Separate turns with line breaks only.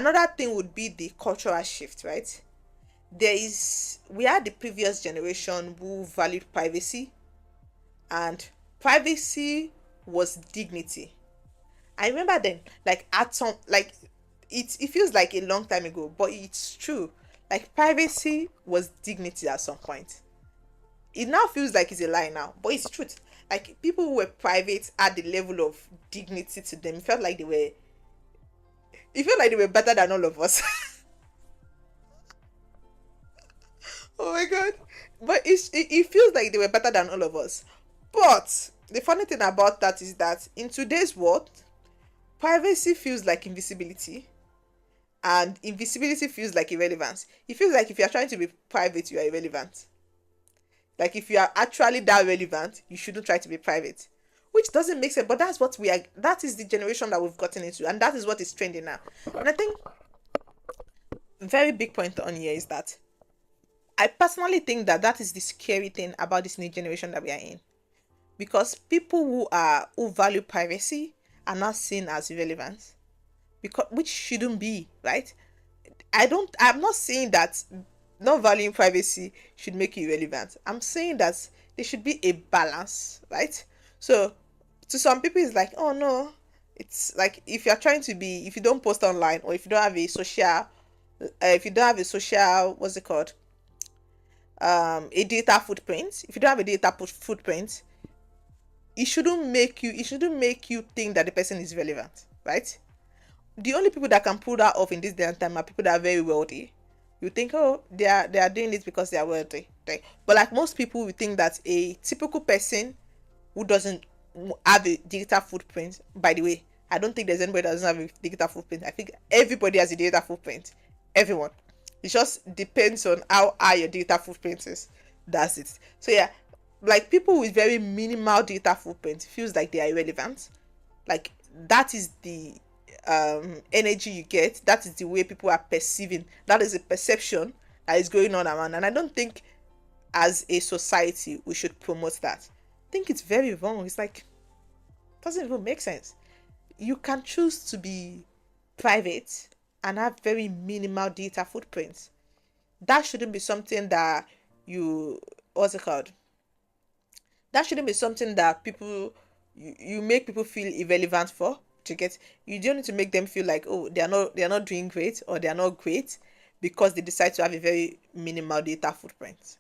Another thing would be the cultural shift, right? We had the previous generation who valued privacy, and privacy was dignity. I remember then, like at some like it feels like a long time ago, but it's true. Like privacy was dignity at some point. It now feels like it's a lie now, but it's truth. Like people who were private had the level of dignity to them. It felt like they were better than all of us. Oh my god. But it feels like they were better than all of us. But the funny thing about that is that in today's world, privacy feels like invisibility, and invisibility feels like irrelevance. It feels like if you're trying to be private, you are irrelevant. Like if you are actually that relevant, you shouldn't try to be private. Which doesn't make sense, but that's what we are. That is the generation that we've gotten into, and that is what is trending now. And I think very big point on here is that I personally think that that is the scary thing about this new generation that we are in, because people who value privacy are not seen as irrelevant, because which shouldn't be, right? I'm not saying that not valuing privacy should make you irrelevant. I'm saying that there should be a balance, right? So to some people it's like, oh no, it's like if you don't post online, or if you don't have a social if you don't have a social, what's it called, a data footprint, if you don't have a footprint, it shouldn't make you think that the person is relevant, right? The only people that can pull that off in this day and time are people that are very wealthy. You think, oh, they are doing it because they are wealthy, right? But like most people, we think that a typical person who doesn't have a digital footprint. By the way, I don't think there's anybody that doesn't have a digital footprint. I think everybody has a digital footprint. Everyone. It just depends on how high your digital footprint is. That's it. So yeah, like people with very minimal digital footprint feels like they are irrelevant. Like that is the energy you get. That is the way people are perceiving. That is a perception that is going on around, and I don't think as a society we should promote that. I think it's very wrong. It's like, doesn't even make sense. You can choose to be private and have very minimal data footprints. That shouldn't be something that you, what's it called, that shouldn't be something that you make people feel irrelevant for. To get, you don't need to make them feel like, oh, they are not doing great, or they are not great because they decide to have a very minimal data footprint.